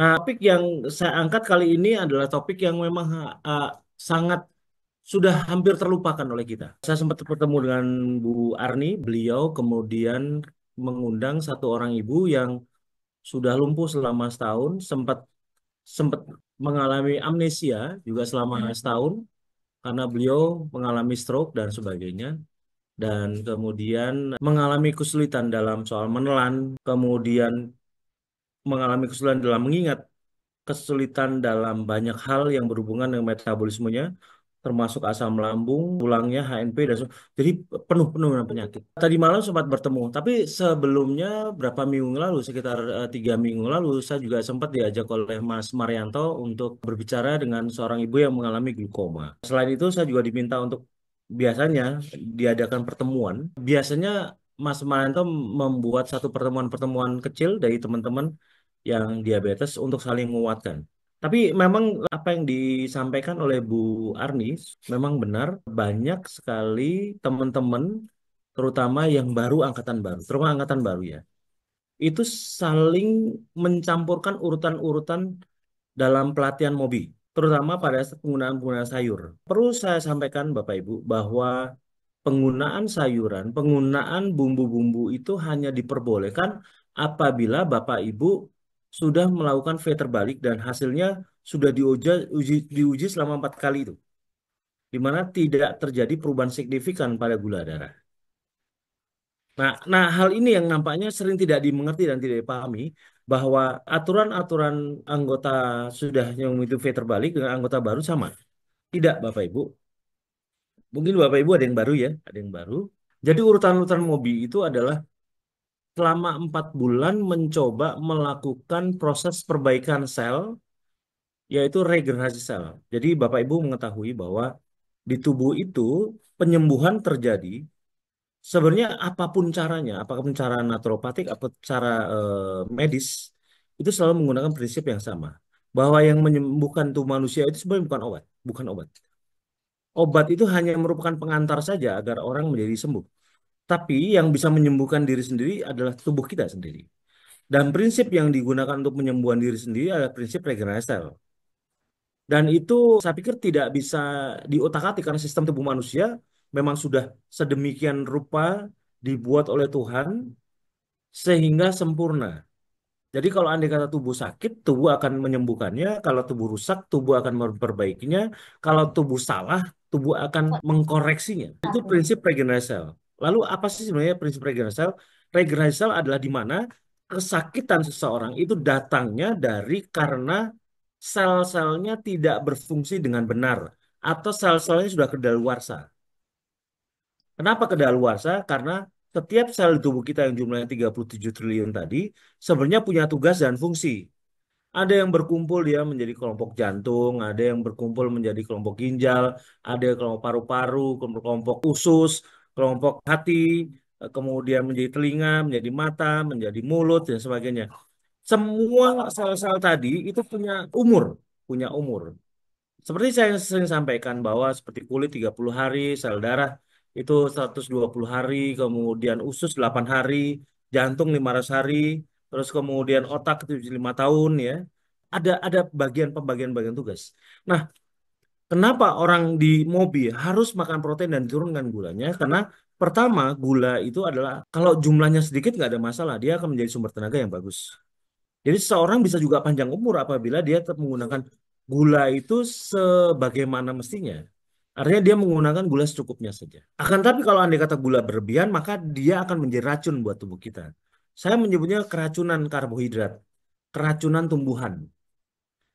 Nah, topik yang saya angkat kali ini adalah topik yang memang sangat sudah hampir terlupakan oleh kita. Saya sempat bertemu dengan Bu Arni, beliau kemudian mengundang satu orang ibu yang sudah lumpuh selama setahun, sempat sempat mengalami amnesia juga selama setahun karena beliau mengalami stroke dan sebagainya. Dan kemudian mengalami kesulitan dalam soal menelan, kemudian mengalami kesulitan dalam mengingat, kesulitan dalam banyak hal yang berhubungan dengan metabolismenya, termasuk asam lambung, tulangnya, HNP, dan jadi penuh-penuh dengan penyakit. Tadi malam sempat bertemu, tapi sebelumnya berapa minggu lalu, sekitar 3 minggu lalu, saya juga sempat diajak oleh Mas Marianto untuk berbicara dengan seorang ibu yang mengalami glukoma. Selain itu, saya juga diminta untuk biasanya diadakan pertemuan. Biasanya Mas Marianto membuat satu pertemuan-pertemuan kecil dari teman-teman yang diabetes untuk saling menguatkan. Tapi memang apa yang disampaikan oleh Bu Arnis memang benar, banyak sekali teman-teman terutama yang baru angkatan baru, terutama angkatan baru ya. Itu saling mencampurkan urutan-urutan dalam pelatihan mobi, terutama pada penggunaan-penggunaan sayur. Perlu saya sampaikan Bapak Ibu bahwa penggunaan sayuran, penggunaan bumbu-bumbu itu hanya diperbolehkan apabila Bapak Ibu sudah melakukan V terbalik dan hasilnya sudah diuji selama 4 kali itu, di mana tidak terjadi perubahan signifikan pada gula darah. Nah, hal ini yang nampaknya sering tidak dimengerti dan tidak dipahami bahwa aturan-aturan anggota sudah yang itu V terbalik dengan anggota baru sama. Tidak, Bapak Ibu. Mungkin Bapak Ibu ada yang baru ya, ada yang baru. Jadi urutan-urutan MOBI itu adalah selama 4 bulan mencoba melakukan proses perbaikan sel, yaitu regenerasi sel. Jadi Bapak Ibu mengetahui bahwa di tubuh itu penyembuhan terjadi sebenarnya apapun caranya, apapun cara naturopatik, apa cara medis, itu selalu menggunakan prinsip yang sama. Bahwa yang menyembuhkan tubuh manusia itu sebenarnya bukan obat, bukan obat. Obat itu hanya merupakan pengantar saja agar orang menjadi sembuh. Tapi yang bisa menyembuhkan diri sendiri adalah tubuh kita sendiri. Dan prinsip yang digunakan untuk penyembuhan diri sendiri adalah prinsip regenerasi sel. Dan itu saya pikir tidak bisa diotak-atik karena sistem tubuh manusia memang sudah sedemikian rupa dibuat oleh Tuhan sehingga sempurna. Jadi kalau andai kata tubuh sakit, tubuh akan menyembuhkannya. Kalau tubuh rusak, tubuh akan memperbaikinya. Kalau tubuh salah, tubuh akan mengkoreksinya. Itu prinsip regenerasi sel. Lalu apa sih sebenarnya prinsip regenerasi sel? Regenerasi sel adalah di mana kesakitan seseorang itu datangnya dari karena sel-selnya tidak berfungsi dengan benar atau sel-selnya sudah kedaluarsa. Kenapa kedaluarsa? Karena setiap sel di tubuh kita yang jumlahnya 37 triliun tadi sebenarnya punya tugas dan fungsi. Ada yang berkumpul dia menjadi kelompok jantung, ada yang berkumpul menjadi kelompok ginjal, ada kelompok paru-paru, kelompok usus, kelompok hati, kemudian menjadi telinga, menjadi mata, menjadi mulut dan sebagainya. Semua sel-sel tadi itu punya umur. Seperti saya sering sampaikan bahwa seperti kulit 30 hari, sel darah itu 120 hari, kemudian usus 8 hari, jantung 500 hari, terus kemudian otak itu 5 tahun ya. Ada bagian pembagian-bagian tugas. Nah, kenapa orang di mobil harus makan protein dan diturunkan gulanya? Karena pertama, gula itu adalah kalau jumlahnya sedikit nggak ada masalah, dia akan menjadi sumber tenaga yang bagus. Jadi seseorang bisa juga panjang umur apabila dia tetap menggunakan gula itu sebagaimana mestinya. Artinya dia menggunakan gula secukupnya saja. Akan tapi kalau andai kata gula berlebihan, maka dia akan menjadi racun buat tubuh kita. Saya menyebutnya keracunan karbohidrat, keracunan tumbuhan.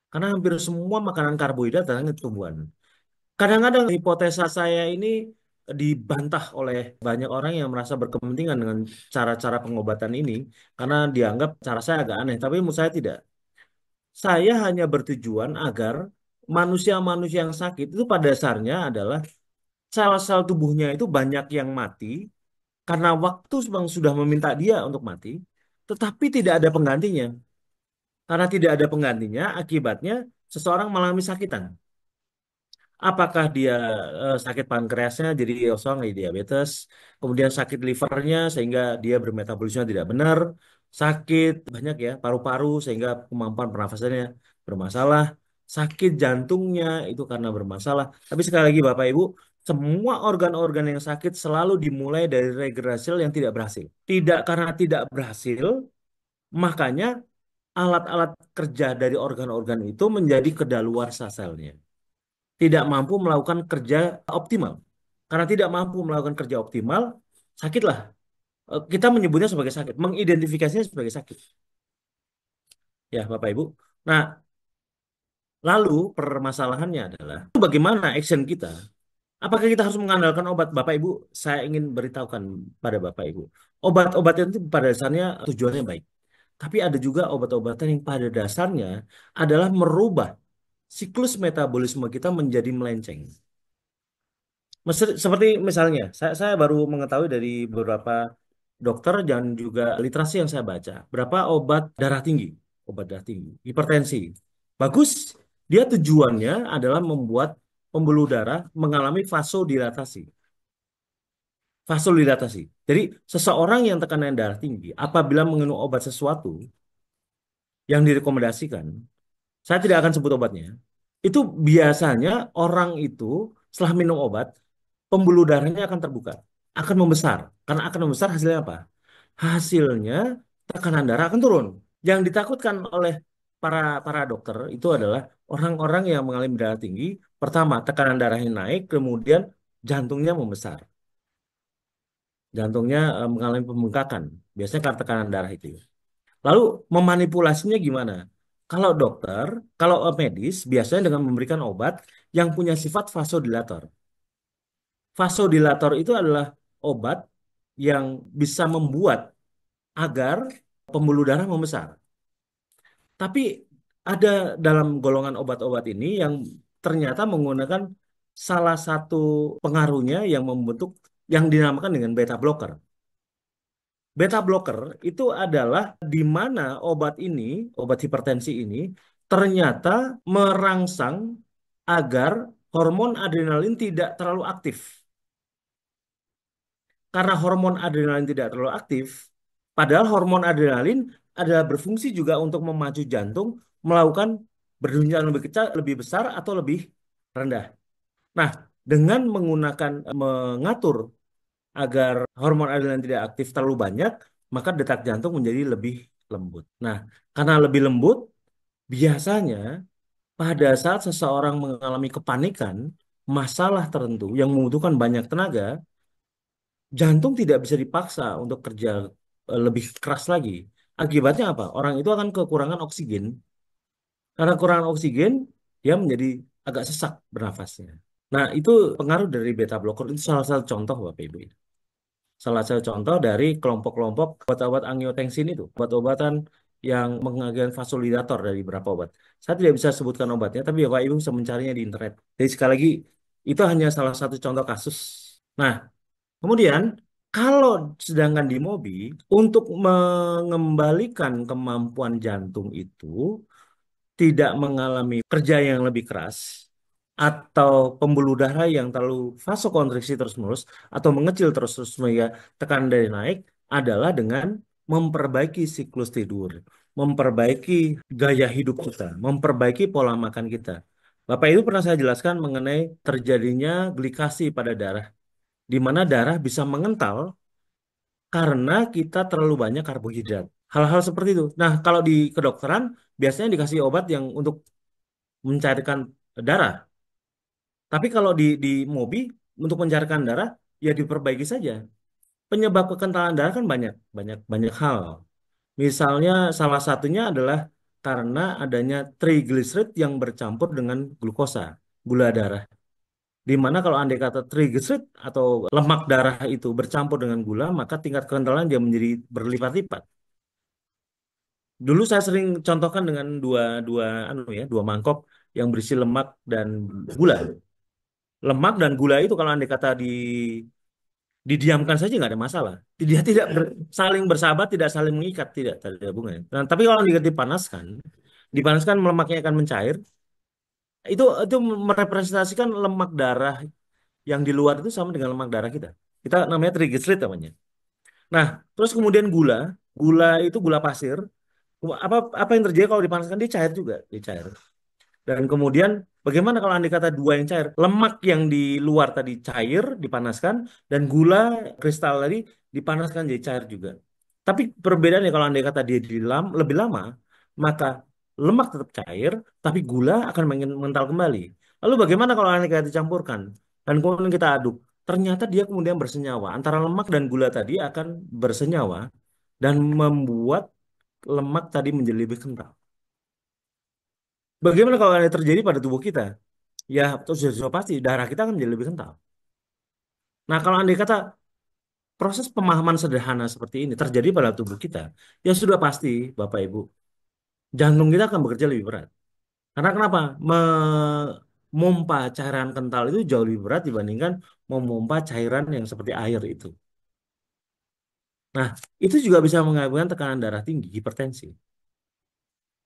Karena hampir semua makanan karbohidrat datangnya dari tumbuhan. Kadang-kadang hipotesa saya ini dibantah oleh banyak orang yang merasa berkepentingan dengan cara-cara pengobatan ini karena dianggap cara saya agak aneh, tapi menurut saya tidak. Saya hanya bertujuan agar manusia-manusia yang sakit itu pada dasarnya adalah sel-sel tubuhnya itu banyak yang mati karena waktu memang sudah meminta dia untuk mati, tetapi tidak ada penggantinya. Karena tidak ada penggantinya, akibatnya seseorang mengalami sakitan. Apakah dia sakit pankreasnya jadi kosong, jadi diabetes, kemudian sakit livernya sehingga dia bermetabolisme tidak benar, sakit banyak ya paru-paru sehingga kemampuan pernafasannya bermasalah, sakit jantungnya itu karena bermasalah. Tapi sekali lagi Bapak Ibu, semua organ-organ yang sakit selalu dimulai dari regenerasi sel yang tidak berhasil. Tidak karena tidak berhasil, makanya alat-alat kerja dari organ-organ itu menjadi kedaluarsa selnya. Tidak mampu melakukan kerja optimal. Karena tidak mampu melakukan kerja optimal, sakitlah. Kita menyebutnya sebagai sakit, mengidentifikasinya sebagai sakit. Ya, Bapak Ibu. Nah, lalu permasalahannya adalah bagaimana action kita? Apakah kita harus mengandalkan obat? Bapak Ibu, saya ingin beritahukan pada Bapak Ibu. Obat-obatan itu pada dasarnya tujuannya baik. Tapi ada juga obat-obatan yang pada dasarnya adalah merubah siklus metabolisme kita menjadi melenceng. Seperti misalnya, saya baru mengetahui dari beberapa dokter dan juga literasi yang saya baca, berapa obat darah tinggi, hipertensi. Bagus, dia tujuannya adalah membuat pembuluh darah mengalami vasodilatasi. Vasodilatasi. Jadi, seseorang yang tekanan darah tinggi, apabila minum obat sesuatu yang direkomendasikan, saya tidak akan sebut obatnya, itu biasanya orang itu setelah minum obat, pembuluh darahnya akan terbuka, akan membesar. Karena akan membesar hasilnya apa? Hasilnya tekanan darah akan turun. Yang ditakutkan oleh para para dokter itu adalah orang-orang yang mengalami darah tinggi, pertama tekanan darahnya naik, kemudian jantungnya membesar. Jantungnya mengalami pembengkakan. Biasanya karena tekanan darah itu. Lalu memanipulasinya gimana? Kalau dokter, kalau medis biasanya dengan memberikan obat yang punya sifat vasodilator. Vasodilator itu adalah obat yang bisa membuat agar pembuluh darah membesar. Tapi ada dalam golongan obat-obat ini yang ternyata menggunakan salah satu pengaruhnya yang membentuk yang dinamakan dengan beta blocker. Beta blocker itu adalah di mana obat hipertensi ini ternyata merangsang agar hormon adrenalin tidak terlalu aktif. Karena hormon adrenalin tidak terlalu aktif, padahal hormon adrenalin adalah berfungsi juga untuk memacu jantung melakukan berdenyut lebih kecil, lebih besar atau lebih rendah. Nah, dengan mengatur agar hormon adrenalin tidak aktif terlalu banyak, maka detak jantung menjadi lebih lembut. Nah, karena lebih lembut, biasanya pada saat seseorang mengalami kepanikan, masalah tertentu yang membutuhkan banyak tenaga, jantung tidak bisa dipaksa untuk kerja lebih keras lagi. Akibatnya apa? Orang itu akan kekurangan oksigen. Karena kekurangan oksigen, dia menjadi agak sesak bernafasnya. Nah, itu pengaruh dari beta blocker itu salah satu contoh Bapak Ibu. Salah satu contoh dari kelompok-kelompok obat-obat angiotensin itu, obat-obatan yang mengagen vasodilator dari beberapa obat. Saya tidak bisa sebutkan obatnya, tapi Bapak Ibu bisa mencarinya di internet. Jadi sekali lagi, itu hanya salah satu contoh kasus. Nah, kemudian kalau sedangkan di MOBI, untuk mengembalikan kemampuan jantung itu, tidak mengalami kerja yang lebih keras atau pembuluh darah yang terlalu vasokonstriksi terus-menerus atau mengecil terus-terus sehingga tekanan darah naik adalah dengan memperbaiki siklus tidur, memperbaiki gaya hidup kita, memperbaiki pola makan kita. Bapak Ibu pernah saya jelaskan mengenai terjadinya glikasi pada darah, di mana darah bisa mengental karena kita terlalu banyak karbohidrat. Hal-hal seperti itu. Nah, kalau di kedokteran biasanya dikasih obat yang untuk mencairkan darah. Tapi kalau di MOBI untuk mencairkan darah ya diperbaiki saja. Penyebab kekentalan darah kan banyak, banyak, banyak hal. Misalnya salah satunya adalah karena adanya trigliserid yang bercampur dengan glukosa, gula darah. Di mana kalau andai kata trigliserid atau lemak darah itu bercampur dengan gula, maka tingkat kekentalan dia menjadi berlipat-lipat. Dulu saya sering contohkan dengan dua dua dua mangkok yang berisi lemak dan gula. Lemak dan gula itu kalau andai kata didiamkan saja nggak ada masalah. Dia tidak saling bersahabat, tidak saling mengikat, tidak ada hubungannya. Nah, tapi kalau dipanaskan lemaknya akan mencair. Itu merepresentasikan lemak darah yang di luar itu sama dengan lemak darah kita. Kita namanya triglyceride namanya. Nah, terus kemudian gula. Gula itu gula pasir. Apa apa yang terjadi kalau dipanaskan dia cair juga, dia cair. Dan kemudian bagaimana kalau andai kata dua yang cair? Lemak yang di luar tadi cair, dipanaskan, dan gula kristal tadi dipanaskan jadi cair juga. Tapi perbedaannya kalau andai kata dia lebih lama, maka lemak tetap cair, tapi gula akan mengental kembali. Lalu bagaimana kalau andai kata dicampurkan? Dan kemudian kita aduk. Ternyata dia kemudian bersenyawa. Antara lemak dan gula tadi akan bersenyawa dan membuat lemak tadi menjadi lebih kental. Bagaimana kalau ini terjadi pada tubuh kita? Ya, terus sudah pasti darah kita akan menjadi lebih kental. Nah, kalau andai kata proses pemahaman sederhana seperti ini terjadi pada tubuh kita, ya sudah pasti, Bapak Ibu, jantung kita akan bekerja lebih berat. Karena kenapa? Memompa cairan kental itu jauh lebih berat dibandingkan memompa cairan yang seperti air itu. Nah, itu juga bisa mengakibatkan tekanan darah tinggi, hipertensi.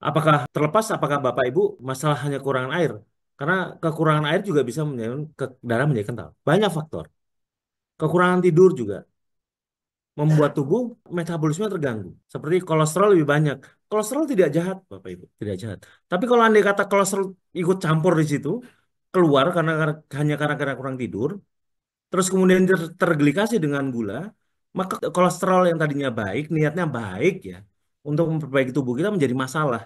Apakah terlepas apakah Bapak Ibu masalah hanya kekurangan air? Karena kekurangan air juga bisa menyebabkan darah menjadi kental. Banyak faktor. Kekurangan tidur juga membuat tubuh metabolisme terganggu. Seperti kolesterol lebih banyak. Kolesterol tidak jahat, Bapak Ibu, tidak jahat. Tapi kalau andai kata kolesterol ikut campur di situ, keluar hanya karena kurang tidur, terus kemudian terglikasi dengan gula, maka kolesterol yang tadinya baik, niatnya baik ya, untuk memperbaiki tubuh kita menjadi masalah.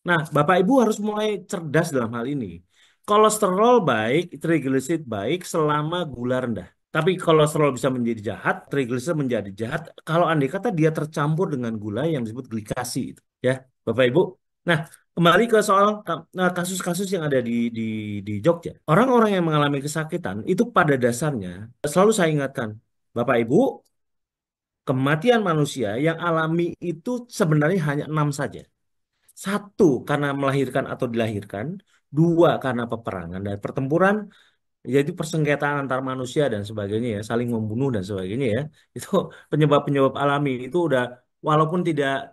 Nah, Bapak Ibu harus mulai cerdas dalam hal ini. Kolesterol baik, trigliserid baik selama gula rendah. Tapi kolesterol bisa menjadi jahat, trigliserid menjadi jahat kalau andai kata dia tercampur dengan gula yang disebut glikasi itu, ya, Bapak Ibu. Nah, kembali ke soal kasus-kasus yang ada di Jogja. Orang-orang yang mengalami kesakitan itu pada dasarnya selalu saya ingatkan, Bapak Ibu, kematian manusia yang alami itu sebenarnya hanya 6 saja. Satu, karena melahirkan atau dilahirkan. Dua, karena peperangan dan pertempuran. Jadi persengketaan antar manusia dan sebagainya ya, saling membunuh dan sebagainya ya. Itu penyebab-penyebab alami itu udah walaupun tidak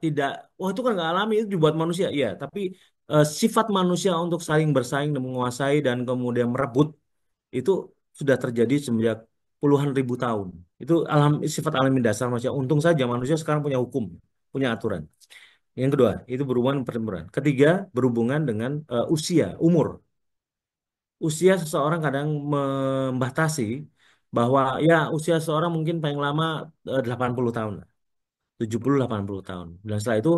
wah itu kan nggak alami itu dibuat manusia. Iya, tapi sifat manusia untuk saling bersaing dan menguasai dan kemudian merebut itu sudah terjadi sejak puluhan ribu tahun. Itu sifat alami dasar manusia. Untung saja manusia sekarang punya hukum, punya aturan. Yang kedua, itu berhubungan pertempuran. Ketiga, berhubungan dengan usia, umur. Usia seseorang kadang membatasi bahwa ya usia seseorang mungkin paling lama 80 tahun, lah, 70-80 tahun. Dan setelah itu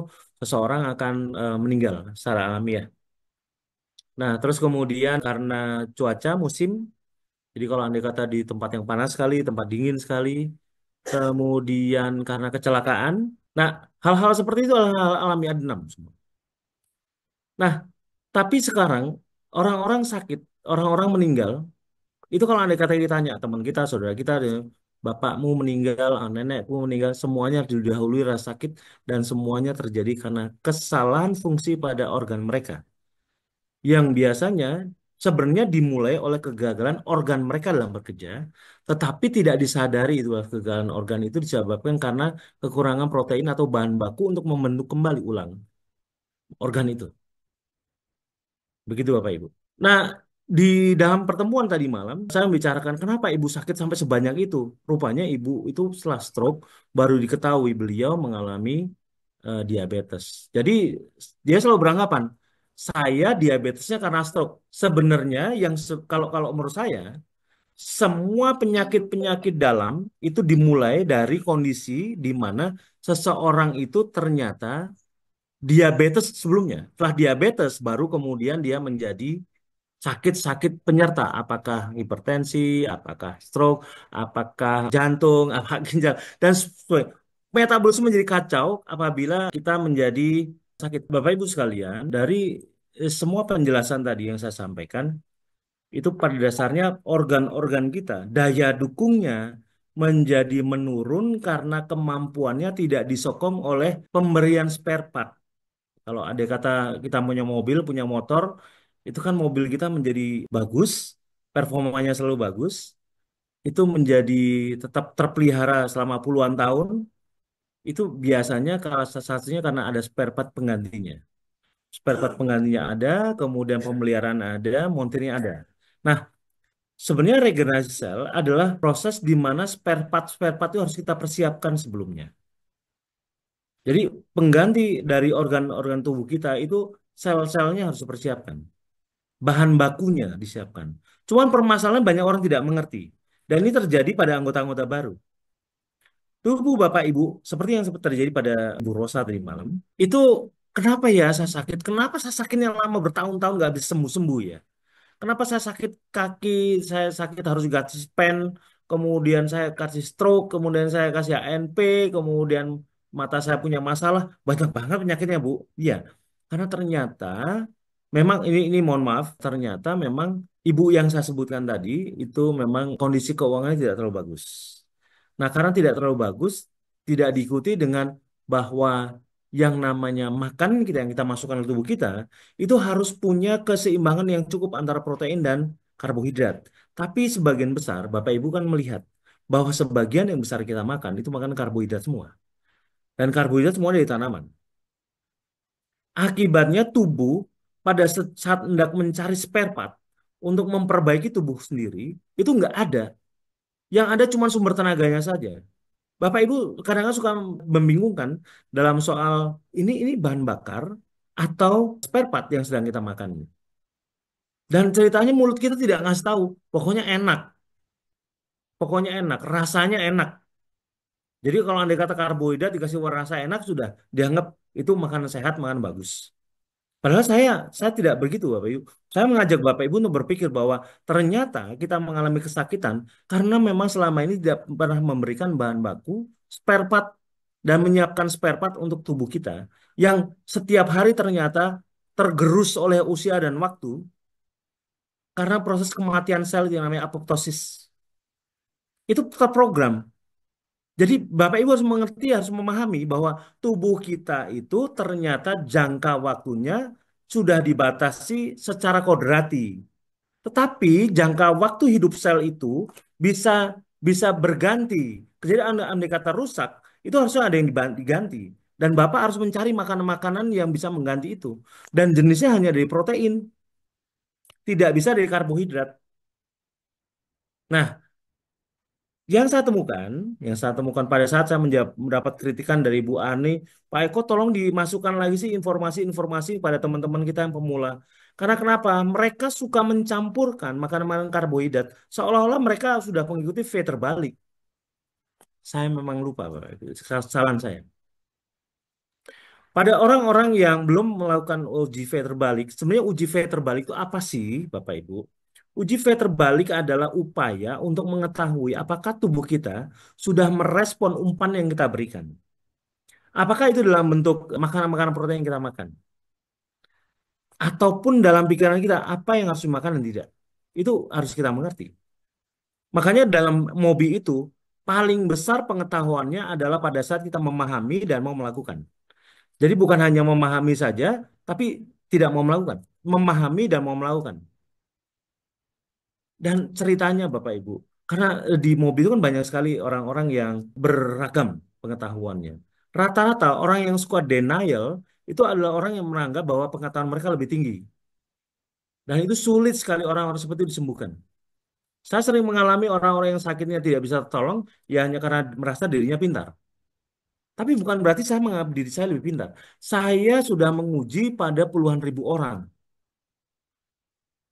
seseorang akan meninggal secara alamiah. Nah, terus kemudian karena cuaca musim, jadi kalau andai kata di tempat yang panas sekali, tempat dingin sekali, kemudian karena kecelakaan. Nah, hal-hal seperti itu adalah hal alami adenam semua. Nah, tapi sekarang orang-orang sakit, orang-orang meninggal, itu kalau andai kata ditanya teman kita, saudara kita, bapakmu meninggal, nenekku meninggal, semuanya didahului rasa sakit dan semuanya terjadi karena kesalahan fungsi pada organ mereka. Yang biasanya sebenarnya dimulai oleh kegagalan organ mereka dalam bekerja, tetapi tidak disadari itu kegagalan organ itu disebabkan karena kekurangan protein atau bahan baku untuk membentuk kembali ulang organ itu. Begitu Bapak Ibu. Nah, di dalam pertemuan tadi malam, saya membicarakan kenapa ibu sakit sampai sebanyak itu. Rupanya ibu itu setelah stroke baru diketahui beliau mengalami diabetes. Jadi dia selalu beranggapan saya diabetesnya karena stroke. Sebenarnya yang kalau kalau menurut saya semua penyakit-penyakit dalam itu dimulai dari kondisi di mana seseorang itu ternyata diabetes sebelumnya. Setelah diabetes baru kemudian dia menjadi sakit-sakit penyerta, apakah hipertensi, apakah stroke, apakah jantung, apakah ginjal, dan metabolisme menjadi kacau apabila kita menjadi sakit. Bapak Ibu sekalian, dari semua penjelasan tadi yang saya sampaikan, itu pada dasarnya organ-organ kita, daya dukungnya menjadi menurun karena kemampuannya tidak disokong oleh pemberian spare part. Kalau ada kata kita punya mobil, punya motor, itu kan mobil kita menjadi bagus, performanya selalu bagus, itu menjadi tetap terpelihara selama puluhan tahun, itu biasanya salah satunya karena ada spare part penggantinya. Spare part penggantinya ada, kemudian pemeliharaan ada, montirnya ada. Nah, sebenarnya regenerasi sel adalah proses di mana spare part itu harus kita persiapkan sebelumnya. Jadi pengganti dari organ-organ tubuh kita itu sel-selnya harus dipersiapkan. Bahan bakunya disiapkan. Cuman permasalahan banyak orang tidak mengerti. Dan ini terjadi pada anggota-anggota baru. Tubuh Bapak Ibu, seperti yang seperti terjadi pada Bu Rosa tadi malam, itu kenapa ya saya sakit? Kenapa saya sakitnya lama bertahun-tahun nggak bisa sembuh-sembuh ya? Kenapa saya sakit kaki, saya sakit harus dikasih pen, kemudian saya kasih stroke, kemudian saya kasih ANP, kemudian mata saya punya masalah, banyak banget penyakitnya Bu. Iya, karena ternyata memang ini mohon maaf, ternyata memang ibu yang saya sebutkan tadi itu memang kondisi keuangannya tidak terlalu bagus. Nah, karena tidak terlalu bagus, tidak diikuti dengan bahwa yang namanya makan kita yang kita masukkan ke tubuh kita itu harus punya keseimbangan yang cukup antara protein dan karbohidrat. Tapi sebagian besar, Bapak Ibu kan melihat bahwa sebagian yang besar kita makan itu makan karbohidrat semua. Dan karbohidrat semua dari tanaman. Akibatnya tubuh pada saat hendak mencari spare part untuk memperbaiki tubuh sendiri, itu nggak ada. Yang ada cuma sumber tenaganya saja. Bapak Ibu kadang-kadang suka membingungkan dalam soal ini bahan bakar atau spare part yang sedang kita makan. Dan ceritanya mulut kita tidak ngasih tahu, pokoknya enak, rasanya enak. Jadi kalau andai kata karbohidrat dikasih warna rasa enak sudah dianggap itu makanan sehat, makanan bagus. Padahal saya tidak begitu Bapak Ibu. Saya mengajak Bapak Ibu untuk berpikir bahwa ternyata kita mengalami kesakitan karena memang selama ini tidak pernah memberikan bahan baku, spare part, dan menyiapkan spare part untuk tubuh kita yang setiap hari ternyata tergerus oleh usia dan waktu karena proses kematian sel yang namanya apoptosis. Itu terprogram. Jadi Bapak Ibu harus mengerti, harus memahami bahwa tubuh kita itu ternyata jangka waktunya sudah dibatasi secara kodrati. Tetapi jangka waktu hidup sel itu bisa bisa berganti. Jadi andai kata rusak, itu harusnya ada yang diganti. Dan Bapak harus mencari makanan-makanan yang bisa mengganti itu. Dan jenisnya hanya dari protein, tidak bisa dari karbohidrat. Nah, yang saya temukan pada saat saya mendapat kritikan dari Bu Ani, Pak Eko tolong dimasukkan lagi sih informasi-informasi pada teman-teman kita yang pemula. Karena kenapa? Mereka suka mencampurkan makanan-makanan karbohidrat seolah-olah mereka sudah mengikuti V terbalik. Saya memang lupa, Pak. Itu kesalahan saya. Pada orang-orang yang belum melakukan uji V terbalik, sebenarnya uji V terbalik itu apa sih, Bapak Ibu? Uji V terbalik adalah upaya untuk mengetahui apakah tubuh kita sudah merespon umpan yang kita berikan. Apakah itu dalam bentuk makanan-makanan protein yang kita makan? Ataupun dalam pikiran kita, apa yang harus dimakan dan tidak? Itu harus kita mengerti. Makanya dalam MOBI itu, paling besar pengetahuannya adalah pada saat kita memahami dan mau melakukan. Jadi bukan hanya memahami saja, tapi tidak mau melakukan. Memahami dan mau melakukan. Dan ceritanya Bapak Ibu, karena di mobil itu kan banyak sekali orang-orang yang beragam pengetahuannya. Rata-rata orang yang suka denial itu adalah orang yang menganggap bahwa pengetahuan mereka lebih tinggi. Dan itu sulit sekali orang-orang seperti itu disembuhkan. Saya sering mengalami orang-orang yang sakitnya tidak bisa tertolong, ya hanya karena merasa dirinya pintar. Tapi bukan berarti saya menganggap diri saya lebih pintar. Saya sudah menguji pada puluhan ribu orang.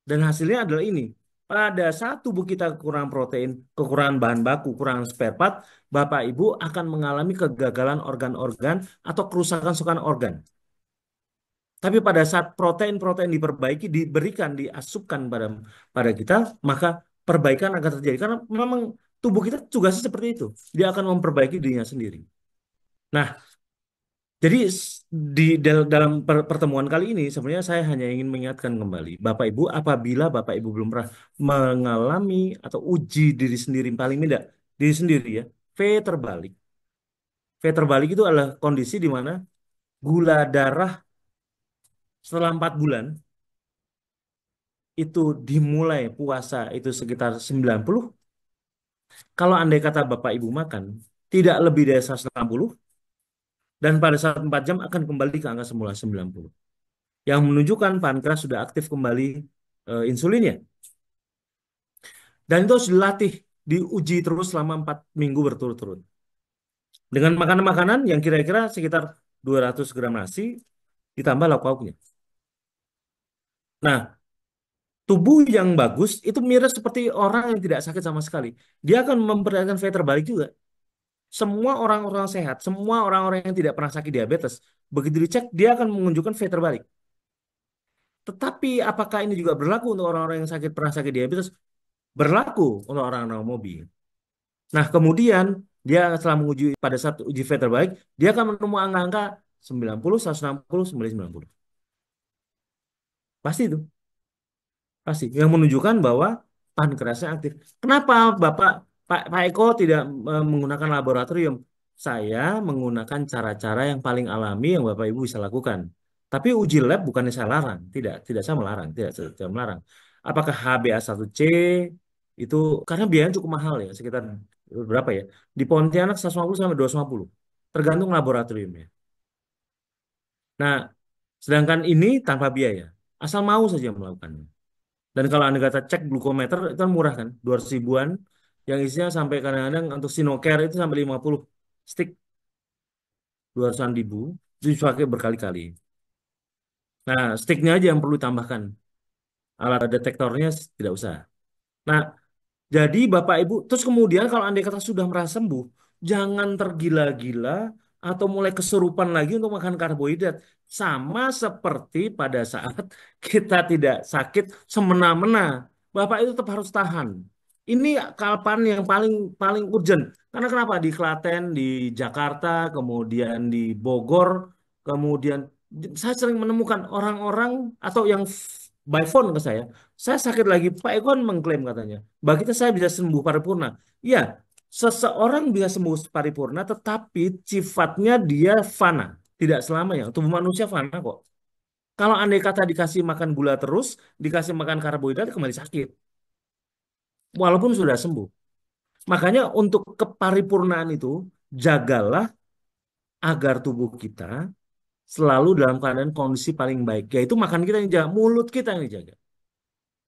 Dan hasilnya adalah ini. Pada saat tubuh kita kekurangan protein, kekurangan bahan baku, kekurangan spare part, Bapak Ibu akan mengalami kegagalan organ-organ atau kerusakan organ. Tapi pada saat protein-protein diperbaiki, diberikan, diasupkan pada kita, maka perbaikan akan terjadi. Karena memang tubuh kita tugasnya seperti itu. Dia akan memperbaiki dirinya sendiri. Nah, jadi dalam pertemuan kali ini sebenarnya saya hanya ingin mengingatkan kembali Bapak Ibu apabila Bapak Ibu belum pernah mengalami atau uji diri sendiri paling tidak diri sendiri ya V terbalik. V terbalik itu adalah kondisi di mana gula darah setelah 4 bulan itu dimulai puasa itu sekitar 90. Kalau andai kata Bapak Ibu makan tidak lebih dari 160 dan pada saat 4 jam akan kembali ke angka semula 90. Yang menunjukkan pankreas sudah aktif kembali insulinnya. Dan itu harus dilatih, diuji terus selama 4 minggu berturut-turut. Dengan makanan-makanan yang kira-kira sekitar 200 gram nasi ditambah lauk pauknya. Nah, tubuh yang bagus itu mirip seperti orang yang tidak sakit sama sekali. Dia akan memperlihatkan V terbalik juga. Semua orang-orang sehat, semua orang-orang yang tidak pernah sakit diabetes, begitu dicek dia akan menunjukkan V terbalik. Tetapi apakah ini juga berlaku untuk orang-orang yang pernah sakit diabetes? Berlaku untuk orang-orang mobil. Nah, kemudian dia setelah menguji pada saat uji V terbaik, dia akan menemukan angka-angka 90, 160, 90. Pasti itu, pasti. Yang menunjukkan bahwa pankreasnya aktif. Kenapa Pak Eko tidak menggunakan laboratorium? Saya menggunakan cara-cara yang paling alami yang Bapak Ibu bisa lakukan. Tapi uji lab bukannya saya larang, tidak saya melarang, tidak melarang. Apakah HbA1c itu karena biayanya cukup mahal ya, sekitar berapa ya? Di Pontianak 150 sampai 250, tergantung laboratoriumnya. Nah, sedangkan ini tanpa biaya, asal mau saja melakukannya. Dan kalau Anda kata cek glukometer itu kan murah kan, 200 ribuan, yang isinya sampai kadang-kadang untuk Sinocare itu sampai 50 stick, 200-an ribu, itu dipakai berkali-kali. Nah, sticknya aja yang perlu ditambahkan. Alat detektornya tidak usah. Nah, jadi Bapak Ibu, terus kemudian kalau andai kata sudah merasa sembuh, jangan tergila-gila atau mulai kesurupan lagi untuk makan karbohidrat. Sama seperti pada saat kita tidak sakit semena-mena. Bapak itu tetap harus tahan. Ini kapan yang paling paling urgent. Karena kenapa? Di Klaten, di Jakarta, kemudian di Bogor, kemudian saya sering menemukan orang-orang atau yang by phone ke saya sakit lagi, Pak Eko kan mengklaim katanya. Bagi kita saya bisa sembuh paripurna. Iya, seseorang bisa sembuh paripurna, tetapi sifatnya dia fana. Tidak selamanya. Tubuh manusia fana kok. Kalau andai kata dikasih makan gula terus, dikasih makan karbohidrat, kembali sakit. Walaupun sudah sembuh. Makanya untuk keparipurnaan itu, jagalah agar tubuh kita selalu dalam keadaan kondisi paling baik. Yaitu makan kita yang dijaga, mulut kita yang dijaga.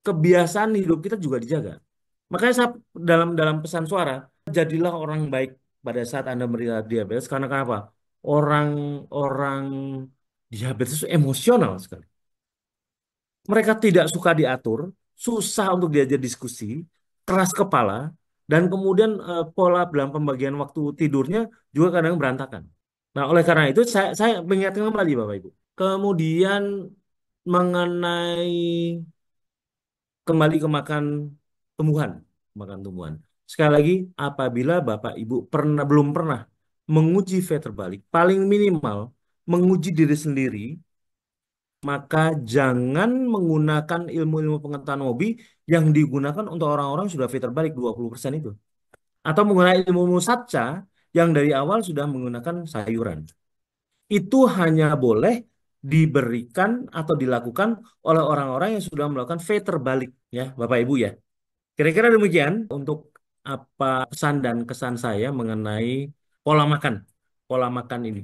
Kebiasaan hidup kita juga dijaga. Makanya saya dalam dalam pesan suara, jadilah orang baik pada saat Anda menderita diabetes. Karena kenapa? Orang-orang diabetes itu emosional sekali. Mereka tidak suka diatur, susah untuk diajak diskusi, keras kepala, dan kemudian pola dalam pembagian waktu tidurnya juga kadang berantakan. Nah, oleh karena itu saya mengingatkan kembali Bapak Ibu. Kemudian mengenai kembali ke makan tumbuhan. Sekali lagi, apabila Bapak Ibu belum pernah menguji V terbalik, paling minimal menguji diri sendiri, maka jangan menggunakan ilmu-ilmu pengetahuan hobi yang digunakan untuk orang-orang yang sudah V terbalik 20% itu. Atau menggunakan ilmu-ilmu satca yang dari awal sudah menggunakan sayuran. Itu hanya boleh diberikan atau dilakukan oleh orang-orang yang sudah melakukan V terbalik ya, Bapak Ibu ya. Kira-kira demikian untuk apa pesan dan kesan saya mengenai pola makan, pola makan ini.